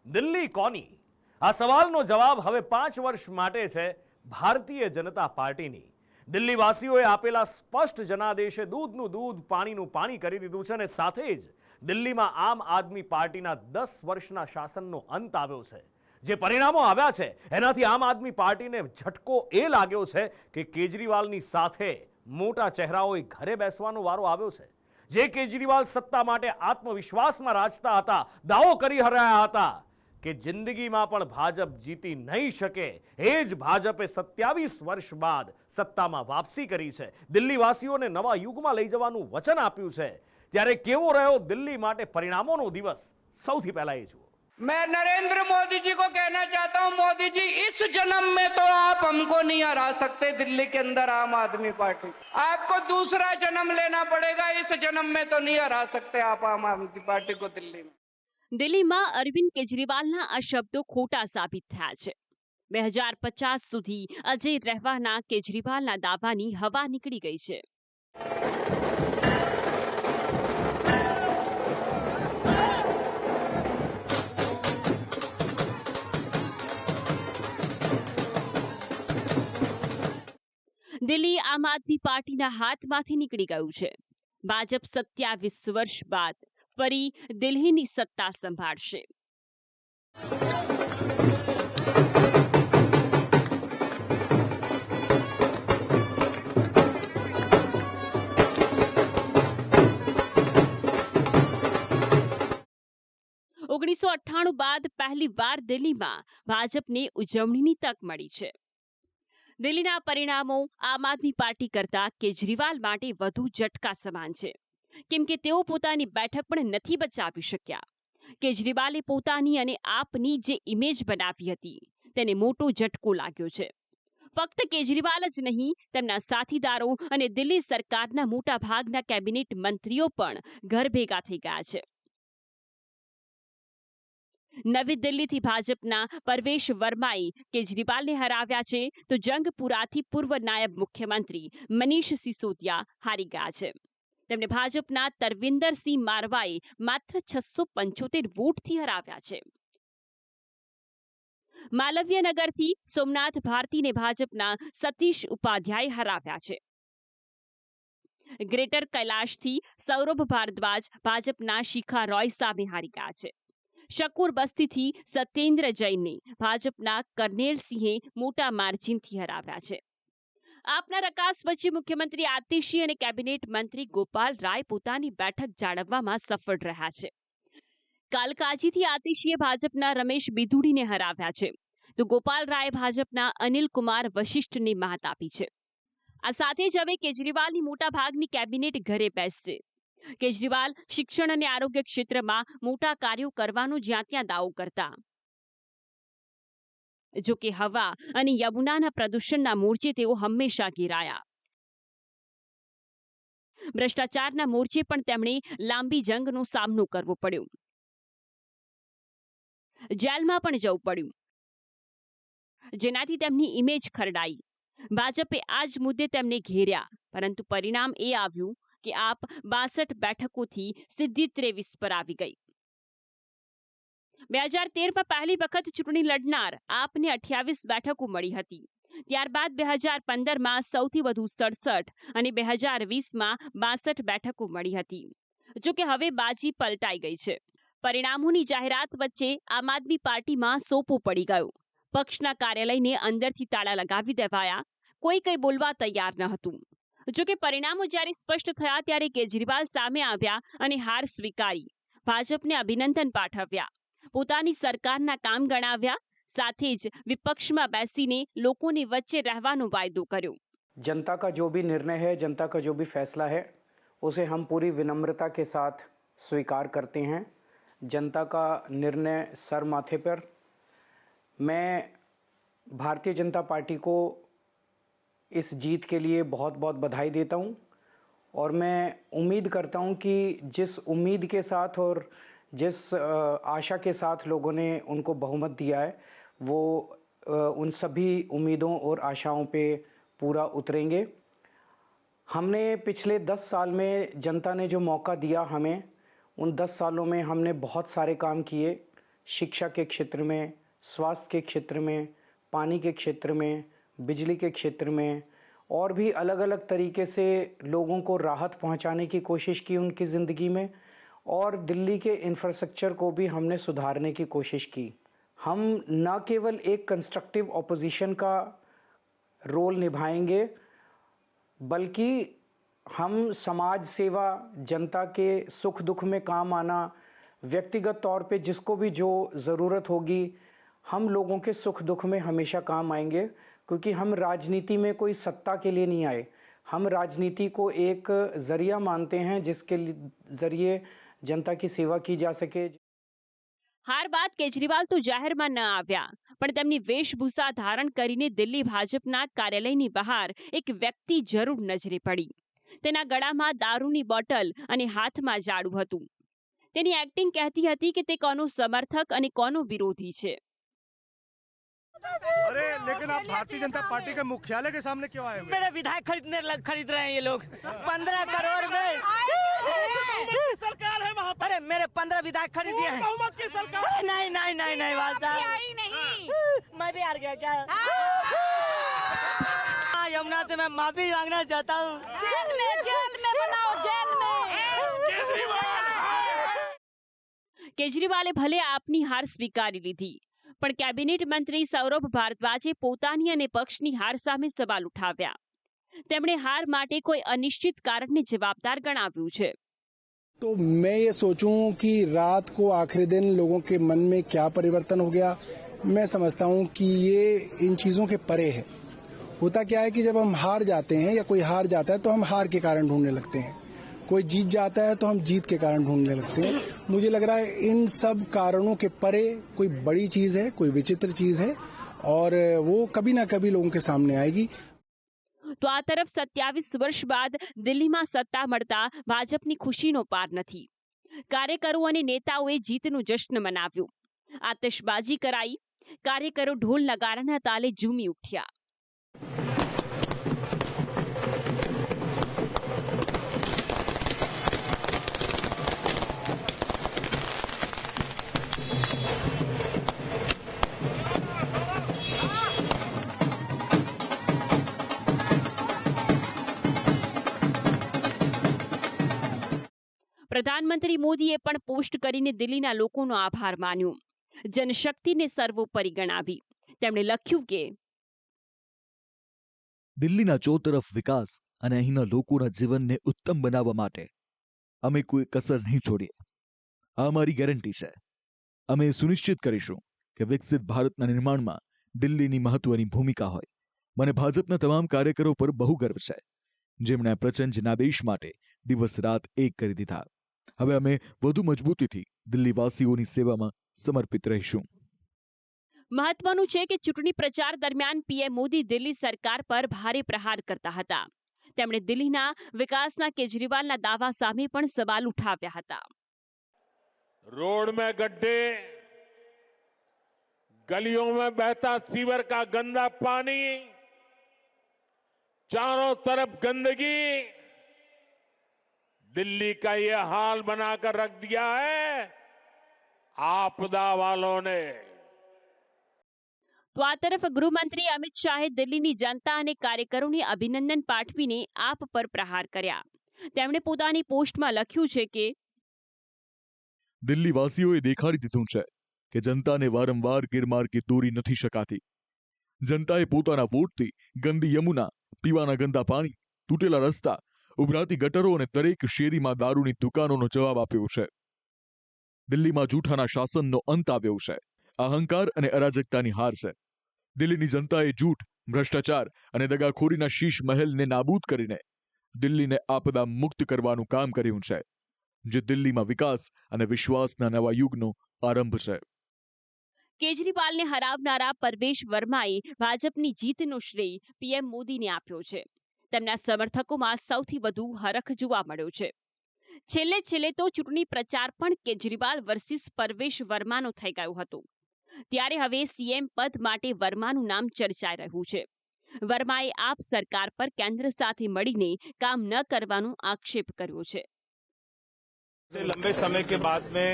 દિલ્હી કોની? આ સવાલનો જવાબ હવે 5 વર્ષ માટે છે ભારતીય જનતા પાર્ટીની. દિલ્હીવાસીઓએ આપેલા સ્પષ્ટ જનાદેશે દૂધનું દૂધ, પાણીનું પાણી કરી દીધું છે અને સાથે જ દિલ્હીમાં આમ આદમી પાર્ટીના 10 વર્ષના શાસનનો અંત આવ્યો છે. જે પરિણામો આવ્યા છે એનાથી આમ આદમી પાર્ટીને ઝટકો એ લાગ્યો છે કે કેજરીવાલની સાથે મોટા ચહેરાઓએ ઘરે બેસવાનો વારો આવ્યો છે. જે કેજરીવાલ સત્તા માટે આત્મવિશ્વાસમાં રાજતા હતા, દાવો કરી રહ્યા હતા કે જિંદગીમાં પણ ભાજપ જીતી નહીં શકે, એ જ ભાજપે 27 વર્ષ બાદ સત્તામાં વાપસી કરી છે, દિલ્હીવાસીઓને નવા યુગમાં લઈ જવાનું વચન આપ્યું છે. ત્યારે કેવો રહ્યો દિલ્હી માટે પરિણામોનો દિવસ? સૌથી પહેલા એ જુઓ. मैं नरेंद्र मोदी जी को कहना चाहता हूं, मोदी जी इस जन्म में तो आप हमको नहीं हरा सकते दिल्ली के अंदर आम आदमी पार्टी, आपको दूसरा जन्म लेना पड़ेगा, इस जन्म में तो नहीं हरा सकते आप आम आदमी पार्टी को दिल्ली में. દિલ્હીમાં અરવિંદ કેજરીવાલના આ શબ્દો ખોટા સાબિત થયા છે. 2050 સુધી અજય રહેવાના કેજરીવાલના દાવાની હવા નીકળી ગઈ છે. દિલ્હી આમ આદમી પાર્ટીના હાથમાંથી નીકળી ગયું છે. ભાજપ 27 વર્ષ બાદ ફરી દિલ્હીની સત્તા સંભાળશે. ઓગણીસો 98 બાદ પહેલી વાર દિલ્હીમાં ભાજપને ઉજવણીની તક મળી છે. દિલ્હીના પરિણામો આમ આદમી પાર્ટી કરતા કેજરીવાલ માટે વધુ ઝટકા સમાન છે, કેમ કે તેઓ પોતાની બેઠક પણ નથી બચાવી શક્યા. કેજરીવાલે પોતાની અને આપની જે ઇમેજ બનાવી હતી તેને મોટો ઝટકો લાગ્યો છે. ફક્ત કેજરીવાલ જ નહીં, તેમના સાથીદારો અને દિલ્હી સરકારના મોટા ભાગના કેબિનેટ મંત્રીઓ પણ ઘર ભેગા થઈ ગયા છે. નવી દિલ્હીથી ભાજપના પરવેશ વર્માએ કેજરીવાલને હરાવ્યા છે, તો જંગપુરાથી પૂર્વ નાયબ મુખ્યમંત્રી મનીષ સિસોદિયા હારી ગયા છે. તેમને ભાજપના તરવિંદરસિંહ મારવાએ માત્ર 675 વોટથી હરાવ્યા છે. માલવ્યનગરથી સોમનાથ ભારતીને ભાજપના સતીશ ઉપાધ્યાય હરાવ્યા છે. ગ્રેટર કૈલાશથી સૌરભ ભારદ્વાજ ભાજપના શિખા રોય સામે હારી ગયા છે. શકુર બસ્તીથી સત્યેન્દ્ર જૈનને ભાજપના કરનેલસિંહે મોટા માર્જિનથી હરાવ્યા છે. આપના રકાસ પછી મુખ્યમંત્રી આતિશી અને કેબિનેટ મંત્રી ગોપાલ રાય પોતાની બેઠક જાળવવામાં સફળ રહ્યા છે. કાલકાજીથી આતિશીએ ભાજપના રમેશ બિધુડીને હરાવ્યા છે, તો ગોપાલ રાય ભાજપના અનિલ કુમાર વશિષ્ઠને મહાત આપી છે. આ સાથે જ હવે કેજરીવાલની મોટા ભાગની કેબિનેટ ઘરે બેસશે. કેજરીવાલ શિક્ષણ અને આરોગ્ય ક્ષેત્રમાં મોટા કાર્યો કરવાનો જ્યાં ત્યાં દાવો કરતા, જો કે હવા અને યમુનાના પ્રદૂષણના મોરચે તેઓ હંમેશા ઘેરાયા. ભ્રષ્ટાચારના મોરચે પણ તેમણે લાંબી જંગનો સામનો કરવો પડ્યો. જેલમાં પણ જવું પડ્યું, જેનાથી તેમની ઇમેજ ખરડાઈ. ભાજપે આ જ મુદ્દે તેમને ઘેર્યા, પરંતુ પરિણામ એ આવ્યું કે આપ 62 બેઠકોથી સીધી 23 પર આવી ગઈ. 2013માં પહેલી વખત ચૂંટણી લડનાર આપને 28 બેઠકો મળી હતી. ત્યારબાદ 2015માં સૌથી વધુ 67 અને 2020માં 62 બેઠકો મળી હતી. જો કે હવે બાજી પલટાઈ ગઈ છે. પરિણામોની જાહેરાત વચ્ચે આમ આદમી પાર્ટીમાં સોપો પડી ગયો. પક્ષના કાર્યાલયને અંદરથી તાળા લગાવી દેવાયા. કોઈ કંઈ બોલવા તૈયાર ન હતું. જો કે પરિણામો જ્યારે સ્પષ્ટ થયા ત્યારે કેજરીવાલ સામે આવ્યા અને હાર સ્વીકારી. ભાજપને અભિનંદન પાઠવ્યા, પોતાની સરકારના કામ ગણાવ્યા, સાથે જ વિપક્ષમાં બેસીને લોકોની વચ્ચે રહેવાનો વાયદો કર્યો. जनता का जो भी निर्णय है, जनता का जो भी फैसला है, उसे हम पूरी विनम्रता के साथ स्वीकार करते हैं. जनता का निर्णय सर माथे पर. मैं भारतीय जनता पार्टी को इस जीत के लिए बहुत बहुत बधाई देता हूँ और मैं उम्मीद करता हूँ कि जिस उम्मीद के साथ और जिस आशा के साथ लोगों ने उनको बहुमत दिया है, वो उन सभी उम्मीदों और आशाओं पे पूरा उतरेंगे. हमने पिछले 10 साल में जनता ने जो मौका दिया हमें, उन 10 सालों में हमने बहुत सारे काम किए. शिक्षा के क्षेत्र में, स्वास्थ्य के क्षेत्र में, पानी के क्षेत्र में, बिजली के क्षेत्र में और भी अलग अलग तरीके से लोगों को राहत पहुंचाने की कोशिश की उनकी ज़िंदगी में। और दिल्ली के इंफ्रास्ट्रक्चर को भी हमने सुधारने की कोशिश की। हम न केवल एक कंस्ट्रक्टिव ऑपोजिशन का रोल निभाएंगे, बल्कि हम समाज सेवा, जनता के सुख दुख में काम आना, व्यक्तिगत तौर पे जिसको भी जो ज़रूरत होगी, हम लोगों के सुख दुख में हमेशा काम आएंगे। क्योंकि हम राजनीति में कोई सत्ता के लिए नहीं आए, हम राजनीति को एक ज़रिया मानते हैं जिसके ज़रिए जनता की सेवा की जा सके। હાર બાદ કેજરીવાલ તો જાહેરમાં ન આવ્યા, પણ તેમની વેશભૂષા ધારણ કરીને દિલ્હી ભાજપના કાર્યાલયની બહાર એક વ્યક્તિ જરૂર નજરે પડી. તેના ગળામાં દારૂની બોટલ અને હાથમાં ઝાડુ હતું. તેની એક્ટિંગ કહેતી હતી કે તે કોનો સમર્થક અને કોનો વિરોધી છે. अरे लेकिन आप भारतीय जनता पार्टी के मुख्यालय के सामने क्यों आए हुए? मेरे विधायक खरीद रहे हैं ये लोग 15 करोड़ में। सरकार है वहाँ पर। अरे मेरे 15 विधायक खरीद दिए हैं। बहुमत की सरकार। नहीं नहीं नहीं नहीं नहीं, मैं भी हार गया क्या? यमुना से मैं माफी मांगना चाहता हूँ। जेल में बनाओ, जेल में। કેજરીવાલે ભલે આપની હાર સ્વીકારી લીધી, પણ કેબિનેટ મંત્રી સૌરભ ભારદ્વાજે પોતાની અને પક્ષની હાર સામે સવાલ ઉઠાવ્યા. તેમણે હાર માટે કોઈ અનિશ્ચિત કારણને જવાબદાર ગણાવ્યું છે. तो मैं ये सोचूं कि रात को आखिरी दिन लोगों के मन में क्या परिवर्तन हो गया, मैं समझता हूं कि ये इन चीजों के परे है। होता क्या है कि जब हम हार जाते हैं या कोई हार जाता है तो हम हार के कारण ढूंढने लगते हैं, कोई जीत जाता है तो हम जीत के कारण ढूंढने लगते हैं। मुझे लग रहा है इन सब कारणों के परे कोई बड़ी चीज है, कोई विचित्र चीज है और वो कभी ना कभी लोगों के सामने आएगी। તો આ તરફ 27 વર્ષ બાદ દિલ્હીમાં સત્તા મળતા ભાજપની ખુશીનો પાર નથી. કાર્યકરો અને નેતાઓએ જીતનું જશ્ન મનાવ્યું. આતશબાજી કરાઈ. કાર્યકરો ઢોલ નગારાના તાલે ઝૂમી ઉઠ્યા. પ્રધાનમંત્રી મોદીએ પણ પોસ્ટ કરીને દિલ્હીના લોકોનો આભાર માન્યો. જનશક્તિને સર્વોપરી ગણાવી. તેમણે લખ્યું કે દિલ્હીના ચોતરફ વિકાસ અને અહીંના લોકોના જીવનને ઉત્તમ બનાવવા માટે અમે કોઈ કસર નહીં છોડીએ. આ અમારી ગેરંટી છે. અમે સુનિશ્ચિત કરીશું કે વિકસિત ભારતના નિર્માણમાં દિલ્હીની મહત્વની ભૂમિકા હોય. મને ભાજપના તમામ કાર્યકરો પર બહુ ગર્વ છે, જેમણે પ્રચંડ જનાદેશ માટે દિવસ રાત એક કરી દીધા. હવે અમે વધુ મજબૂતીથી દિલ્હીવાસીઓની સેવામાં સમર્પિત રહીશું. મહત્વનું છે કે ચૂંટણી પ્રચાર દરમિયાન પીએમ મોદી દિલ્હી સરકાર પર ભારે પ્રહાર કરતા હતા. તેમણે દિલ્હીના વિકાસના કેજરીવાલના દાવા સામે પણ સવાલ ઉઠાવ્યા હતા. रोड में गड्ढे, गलियों में बहता सीवर का गंदा पानी, चारों तरफ गंदगी, दिल्ली का ये हाल बनाकर रख दिया है आपदा वालों ने. તો આ તરફ ગૃહમંત્રી અમિત શાહે દિલ્હીની જનતા અને કાર્યકરોને અભિનંદન પાઠવીને આપ પર પ્રહાર કર્યા. તેમણે પોતાની પોસ્ટમાં લખ્યું છે કે દિલ્હીવાસીઓએ દેખાડી દીધું છે કે જનતાને વારંવાર ગેરમાર્ગે દોરી નથી શકાતી. જનતાએ પોતાના વોટથી ગંદી યમુના, પીવાના ગંદા પાણી, તૂટેલા રસ્તા, ઉભરાતી ગટરો અને દરેક શેરીમાં દારૂની દુકાનોનો જવાબ આપ્યો છે. દિલ્હીમાં જૂઠાના શાસનનો અંત આવ્યો છે. અહંકાર અને અરાજકતાની હાર છે. દિલ્હીની જનતાએ જૂઠ, ભ્રષ્ટાચાર અને દગાખોરીના શીશ મહેલને નાબૂદ કરીને દિલ્હીને આપદા મુક્ત કરવાનું કામ કર્યું છે, જે દિલ્હીમાં વિકાસ અને વિશ્વાસના નવા યુગનો આરંભ છે. કેજરીવાલને હરાવનારા પરવેશ વર્માએ ભાજપની જીતનો શ્રેય પીએમ મોદીને આપ્યો છે. તેમના સમર્થકોમાં સૌથી વધુ હરખ જોવા મળ્યો છે. છેલ્લે તો ચૂંટણી પ્રચાર પણ કેજરીવાલ વર્સિસ પરવેશ વર્માનો થઈ ગયો હતો. ત્યારે હવે સીએમ પદ માટે વર્માનું નામ ચર્ચાઈ રહ્યું છે. વર્માએ આપ સરકાર પર કેન્દ્ર સાથે મળીને કામ ન કરવાનો આક્ષેપ કર્યો છે. लंबे समय के बाद में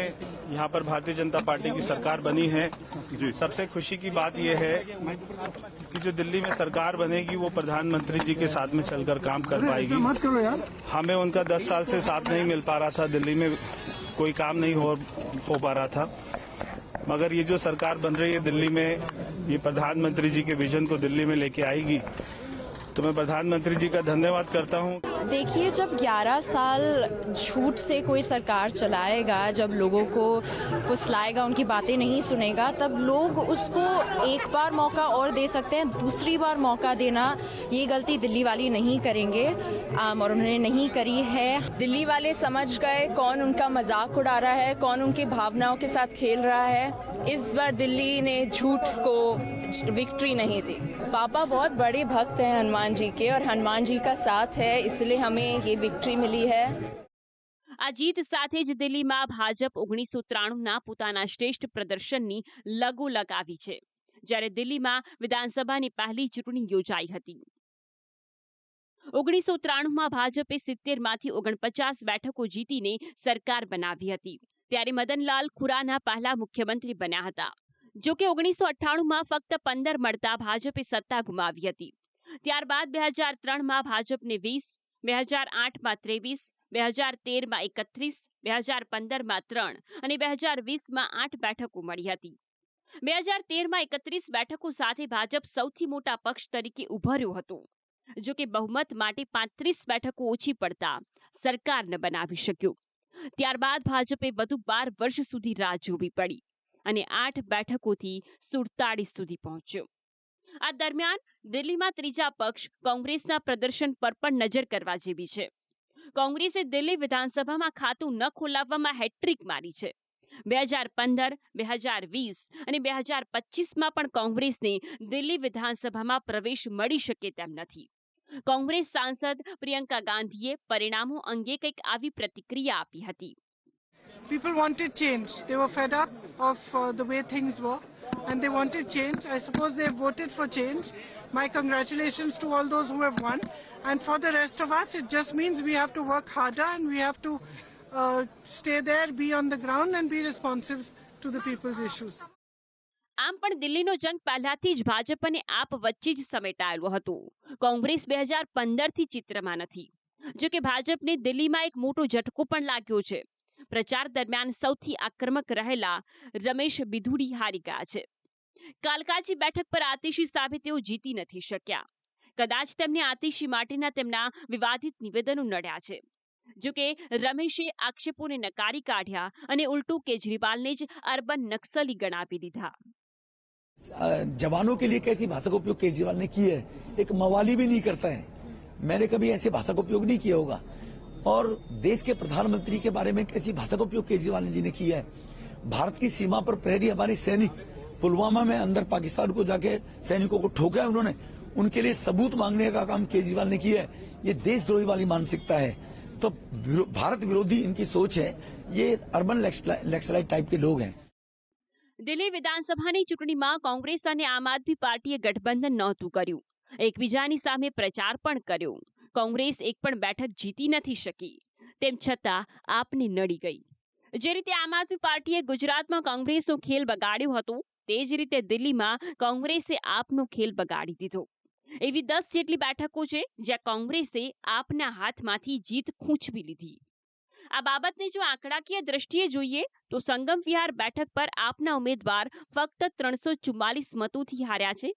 यहाँ पर भारतीय जनता पार्टी की सरकार बनी है। सबसे खुशी की बात यह है कि जो दिल्ली में सरकार बनेगी वो प्रधानमंत्री जी के साथ में चलकर काम कर पाएगी। हमें उनका 10 साल से साथ नहीं मिल पा रहा था, दिल्ली में कोई काम नहीं हो पा रहा था, मगर ये जो सरकार बन रही है दिल्ली में, ये प्रधानमंत्री जी के विजन को दिल्ली में लेके आएगी। तो मैं प्रधानमंत्री जी का धन्यवाद करता हूँ। देखिए, जब 11 साल झूठ से कोई सरकार चलाएगा, जब लोगों को फुसलाएगा, उनकी बातें नहीं सुनेगा, तब लोग उसको एक बार मौका और दे सकते हैं। दूसरी बार मौका देना, ये गलती दिल्ली वाली नहीं करेंगे और उन्होंने नहीं करी है। दिल्ली वाले समझ गए कौन उनका मजाक उड़ा रहा है, कौन उनकी भावनाओं के साथ खेल रहा है। इस बार दिल्ली ने झूठ को विक्ट्री नहीं दी। पापा बहुत बड़े भक्त हैं हनुमान जी के और हनुमान जी का साथ है, इसलिए हमें ये विक्ट्री मिली है। આ જીત સાથે જ દિલ્હીમાં ભાજપ 1993ના પોતાના શ્રેષ્ઠ પ્રદર્શનની લગો લગાવી છે, જ્યારે દિલ્હીમાં વિધાનસભાની પહેલી ચૂંટણી યોજાઈ હતી। 1993માં ભાજપે 70માંથી 49 બેઠકો જીતીને સરકાર બનાવી હતી, ત્યારે મદનલાલ ખુરાના પહેલા મુખ્યમંત્રી બન્યા હતા। જો કે 1998માં ફક્ત 15 મળતા ભાજપે સત્તા ગુમાવી હતી। ત્યારબાદ 2003માં ભાજપને 20, 2008માં 23, 2013માં 31, 2015માં 3 અને 2020માં 8 બેઠકો મળી હતી। 2013માં 31 બેઠકો સાથે ભાજપ સૌથી મોટા પક્ષ તરીકે ઉભર્યો હતો। જો કે બહુમત માટે 35 બેઠકો ઓછી પડતા સરકાર ન બનાવી શક્યો। ત્યારબાદ ભાજપે વધુ 12 વર્ષ સુધી રાહ જોવી પડી અને 8 બેઠકોથી 47 સુધી પહોંચ્યો। આ દરમિયાન દિલ્હીમાં ત્રીજા પક્ષ કોંગ્રેસના પ્રદર્શન પર પણ નજર કરવા જેવી છે। કોંગ્રેસે દિલ્હી વિધાનસભામાં ખાતું ન ખોલાવવામાં હેટ્રિક મારી છે। 2015, 2020 અને 2025માં પણ કોંગ્રેસને દિલ્હી વિધાનસભામાં પ્રવેશ મળી શકે તેમ નથી। કોંગ્રેસ સાંસદ પ્રિયંકા ગાંધીએ પરિણામો અંગે કંઈક આવી પ્રતિક્રિયા આપી હતી। People wanted change. They were fed up of the way things were and they wanted change. I suppose they voted for change. My congratulations to all those who have won. And for the rest of us, it just means we have to work harder and we have to stay there, be on the ground and be responsive to the people's issues. આમ પણ દિલ્હીનો જંગ પહેલાથી જ ભાજપ અને આપ વચ્ચે જ સમેટાયેલો હતો। કોંગ્રેસ 2015થી ચિત્રમાં નથી। જો કે ભાજપને દિલ્હીમાં એક મોટો ઝટકો પણ लाग्યો છે। પ્રચાર દરમિયાન સૌથી આક્રમક રહેલા રમેશ બિધુડી હારી ગયા છે। કાલકાજી બેઠક પર આતિશી સામે તેઓ જીતી નથી શક્યા। કદાચ તેમને આતિશી માટેના તેમના વિવાદિત નિવેદનો નડ્યા છે। જો કે રમેશે આક્ષેપોને નકારી કાઢ્યા અને ઉલટું કેજરીવાલને જ અર્બન નક્સલી ગણાવી દીધા। जवानों के लिए कैसी भाषा का उपयोग केजरीवाल ने की है, एक मवाली भी नहीं करता है। मैंने कभी ऐसी भाषा का उपयोग नहीं किया होगा। और देश के प्रधानमंत्री के बारे में कैसी भाषा का उपयोग केजरीवाल जी ने किया है। भारत की सीमा पर प्रहरी हमारे सैनिक पुलवामा में अंदर पाकिस्तान को जाके सैनिकों को ठोका है उन्होंने, उनके लिए सबूत मांगने का काम केजरीवाल ने किया है। ये देशद्रोही वाली मानसिकता है। तो भारत विरोधी इनकी सोच है। ये अर्बन नक्सलाइट टाइप के लोग हैं। દિલ્હી વિધાનસભાની ચૂંટણીમાં કોંગ્રેસ અને આમ આદમી પાર્ટીએ ગઠબંધન નહોતું કર્યું, એકબીજાની સામે પ્રચાર પણ કર્યો। કોંગ્રેસ એક પણ બેઠક જીતી નથી શકી, તેમ છતાં આપને નડી ગઈ। જે રીતે આમ આદમી પાર્ટીએ ગુજરાતમાં કોંગ્રેસનો ખેલ બગાડ્યો હતો, તે જ રીતે દિલ્હીમાં કોંગ્રેસે આપનો ખેલ બગાડી દીધો। એવી 10 જેટલી બેઠકો છે જ્યાં કોંગ્રેસે આપના હાથમાંથી જીત ખૂંચવી લીધી। આ બાબતને જો આંકડાકીય દ્રષ્ટિએ જોઈએ તો સંગમ વિહાર બેઠક પર આપના ઉમેદવાર ફક્ત 344 મતોથી હાર્યા છે,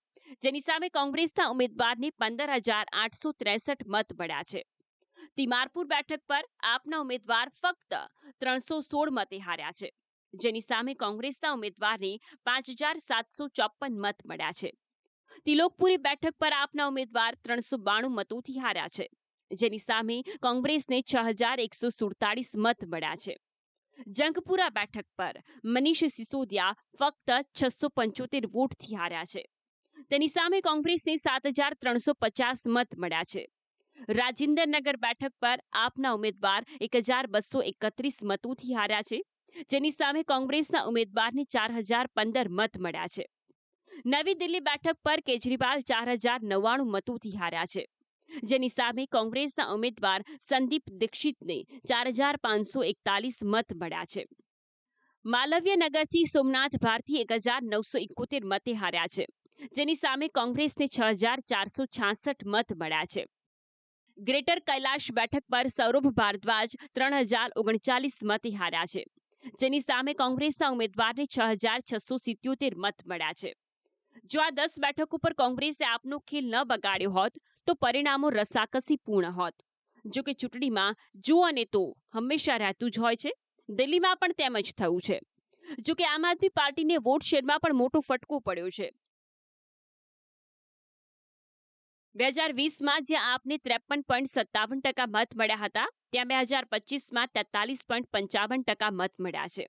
જેની સામે કોંગ્રેસના ઉમેદવારને 15,863 મત મળ્યા છે। તિમારપુર બેઠક પર આપના ઉમેદવાર ફક્ત 316 મતે હાર્યા છે, જેની સામે કોંગ્રેસના ઉમેદવારને 5,754 મત મળ્યા છે। તિલોકપુરી બેઠક પર આપના ઉમેદવાર 392 મતોથી હાર્યા છે, જેની સામે કોંગ્રેસને 6,147 મત મળ્યા છે। જંગપુરા બેઠક પર મનીષ સિસોદિયા ફક્ત 675 વોટથી હાર્યા છે, તેની સામે કોંગ્રેસને 7,350 મત મળ્યા છે। રાજિંદરનગર બેઠક પર આપના ઉમેદવાર 1,231 મતોથી હાર્યા છે, જેની સામે કોંગ્રેસના ઉમેદવારને 4,015 મત મળ્યા છે। નવી દિલ્હી બેઠક પર કેજરીવાલ 4,099 મતોથી હાર્યા છે, જેની સામે કોંગ્રેસના ઉમેદવાર સંદીપ દીક્ષિતને 4,541 મત મળ્યા છે। માલવ્યનગરથી સોમનાથ ભારતી 1971 મતે હાર્યા છે, જેની સામે કોંગ્રેસને 6466 મત મળ્યા છે. ગ્રેટર કૈલાશ બેઠક પર સૌરભ ભારદ્વાજ 3039 મતે હાર્યા છે, જેની સામે કોંગ્રેસના ઉમેદવારને 6677 મત મળ્યા છે. જો આ 10 બેઠકો પર કોંગ્રેસે આપનો ખેલ ન બગાડ્યો હોત તો પરિણામો રસાકસીપૂર્ણ હોત. જો કે ચૂંટણીમાં જો અને તો હંમેશા રહેતું જ હોય છે. દિલ્હીમાં પણ તેમ જ થયું છે. જો કે આમ આદમી પાર્ટીને વોટ શેરમાં પણ મોટો ફટકો પડ્યો છે. 2020માં જ્યાં આપને 53.57% મત મળ્યા હતા, ત્યાં 2025માં 43.55% મત મળ્યા છે.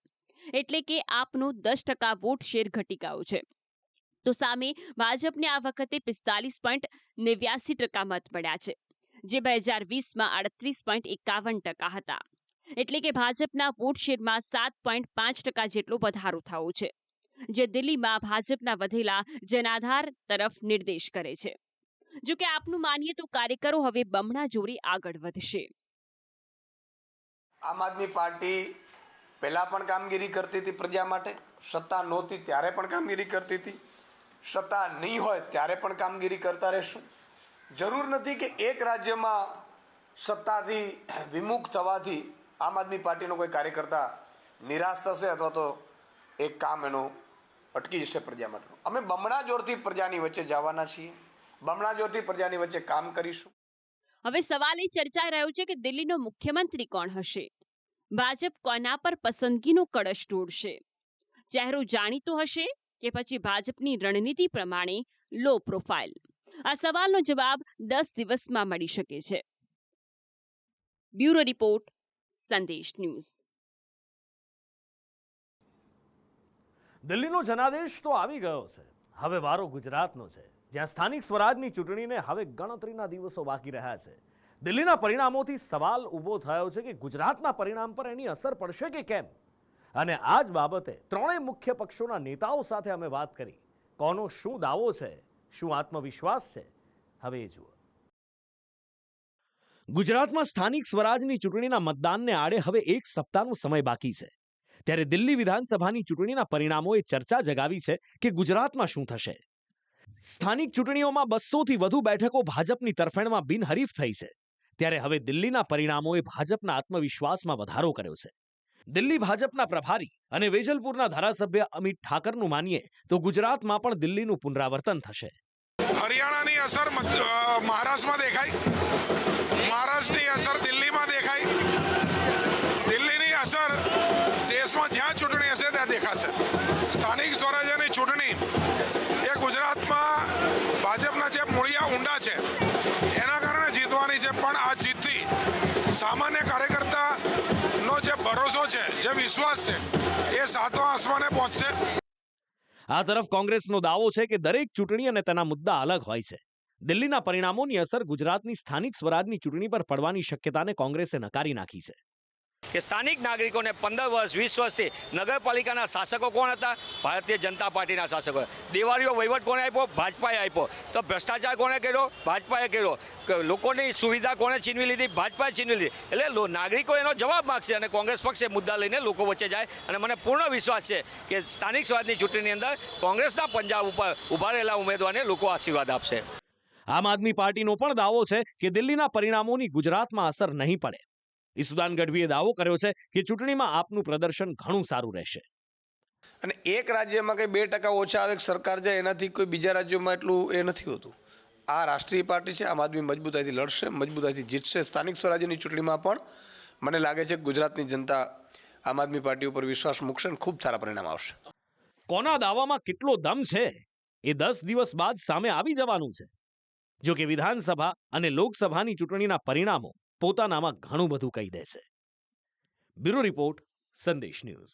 એટલે કે આપનો 10% વોટ શેર ઘટી ગયો છે. તો સામે ભાજપને આ વખતે 45.89% મત મળ્યા છે, જે 2020માં 38.51% હતા. એટલે કે ભાજપના વોટ શેરમાં 7.5% જેટલો વધારો થયો છે, જે દિલ્હીમાં ભાજપના વધેલા જનાધાર તરફ નિર્દેશ કરે છે. જો કે આપનું માનીએ તો કાર્યકરો હવે બમણા જોરે આગળ વધશે. આમ આદમી પાર્ટી પહેલા પણ કામગીરી કરતી હતી પ્રજા માટે, સત્તા નહોતી ત્યારે પણ કામગીરી કરતી હતી, સત્તા નહીં હોય ત્યારે પણ કામગીરી કરતા રહેશું. જરૂર નથી કે એક રાજ્યમાં સત્તાથી વિમુખ થવાથી આમ આદમી પાર્ટીનો કોઈ કાર્યકર્તા નિરાશ થશે અથવા તો એક કામ એનો અટકી જશે પ્રજા માટે. અમે બમણા જોરથી પ્રજાની વચ્ચે જવાના છીએ, બમણા જોરથી પ્રજાની વચ્ચે કામ કરીશું. હવે સવાલ એ ચર્ચાઈ રહ્યો છે કે દિલ્હીનો મુખ્યમંત્રી કોણ હશે? ભાજપ કોના પર પસંદગીનો કળશ ઢોળશે? ચહેરો જાણીતો હશે કે પછી ભાજપની રણનીતિ પ્રમાણે લો પ્રોફાઇલ? આ સવાલનો જવાબ 10 દિવસમાં મળી શકે છે. બ્યુરો રિપોર્ટ, સંદેશ ન્યૂઝ. દિલ્હીનો જનાદેશ તો આવી ગયો છે. હવે વારો ગુજરાતનો છે, જ્યાં સ્થાનિક સ્વરાજની ચૂંટણીને હવે ગણતરીના દિવસો બાકી રહ્યા છે. દિલ્હીના પરિણામોથી સવાલ ઊભો થયો છે કે ગુજરાતના પરિણામ પર એની અસર પડશે કે કેમ? અને આ જ બાબતે ત્રણેય મુખ્ય પક્ષોના નેતાઓ સાથે અમે વાત કરી. કોનો શું દાવો છે, શું આત્મવિશ્વાસ છે, હવે એ જુઓ. ગુજરાતમાં સ્થાનિક સ્વરાજની ચૂંટણીના મતદાનને આડે હવે એક સપ્તાહનો સમય બાકી છે. ત્યારે દિલ્હી વિધાનસભાની ચૂંટણીના પરિણામોએ ચર્ચા જગાવી છે કે ગુજરાતમાં શું થશે. સ્થાનિક ચૂંટણીઓમાં 200થી વધુ બેઠકો ભાજપની તરફેણમાં બિનહરીફ થઈ છે. ત્યારે હવે દિલ્હીના પરિણામોએ ભાજપના આત્મવિશ્વાસમાં વધારો કર્યો છે. દિલ્હી ભાજપના પ્રભારી અને વેજલપુરના ધારાસભ્ય અમિત ઠાકરનું માનીએ તો ગુજરાતમાં પણ દિલ્હીનું પુનરાવર્તન થશે. હરિયાણાની અસર મહારાષ્ટ્રમાં દેખાય, મહારાષ્ટ્રની અસર દિલ્હીમાં દેખાય, દિલ્હીની અસર દેશમાં જ્યાં ચૂંટણી હશે ત્યાં દેખાશે. સ્થાનિક સ્વરાજ્યની ચૂંટણી એ ગુજરાતમાં ભાજપના જે મૂળિયા ઊંડા છે એના કારણે જીતવાની છે. પણ આ જીતથી સામાન્ય કાર્યકર્તાનો જે ભરોસો છે, જે વિશ્વાસ છે, એ સાતમા આસમાને પહોંચશે. આ તરફ કોંગ્રેસનો દાવો છે કે દરેક ચૂંટણી અને તેના મુદ્દા અલગ હોય છે. દિલ્હીના પરિણામોની અસર ગુજરાતની સ્થાનિક સ્વરાજની ચૂંટણી પર પડવાની શક્યતાને કોંગ્રેસે નકારી નાખી છે. કે સ્થાનિક નાગરિકોને 15 વર્ષ 20 વર્ષથી નગરપાલિકાના શાસકો કોણ હતા? ભારતીય જનતા પાર્ટીના શાસકો. દેવાળીઓ વહીવટ કોણે આપ્યો? ભાજપાએ આપ્યો. તો ભ્રષ્ટાચાર કોણે કર્યો? ભાજપાએ કર્યો. લોકોની સુવિધા કોણે છીનવી લીધી? ભાજપાએ છીનવી લીધી. એટલે નાગરિકો એનો જવાબ માગશે અને કોંગ્રેસ પક્ષે મુદ્દા લઈને લોકો વચ્ચે જાય. અને મને પૂર્ણ વિશ્વાસ છે કે સ્થાનિક સ્વરાજની ચૂંટણીની અંદર કોંગ્રેસના પંજા ઉપર ઉભા રહેલા ઉમેદવારને લોકો આશીર્વાદ આપશે. આમ આદમી પાર્ટીનો પણ દાવો છે કે દિલ્હીના પરિણામોની ગુજરાતમાં અસર નહીં પડે. ઈસુદાન ગઢવીએ દાવો કર્યો છે કે ચૂંટણીમાં આપનું પ્રદર્શન ઘણું સારું રહેશે. અને એક રાજ્યમાં કંઈ 2% ઓછા આવે સરકાર જાય એનાથી કોઈ બીજા રાજ્યોમાં એટલું એ નથી હોતું. આ રાષ્ટ્રીય પાર્ટી છે, આમ આદમી મજબૂતાઈથી લડશે, મજબૂતાઈથી જીતશે. સ્થાનિક સ્વરાજ્યની ચૂંટણીમાં પણ મને લાગે છે કે ગુજરાતની જનતા આમ આદમી પાર્ટી ઉપર વિશ્વાસ મૂકશે અને ખૂબ સારા પરિણામ આવશે. કોના દાવામાં કેટલો દમ છે એ 10 દિવસ બાદ સામે આવી જવાનું છે. જો કે વિધાનસભા અને લોકસભાની ચૂંટણીના પરિણામો પોતાનામાં ઘણું બધું કહી દે છે. બ્યુરો રિપોર્ટ, સંદેશ ન્યૂઝ.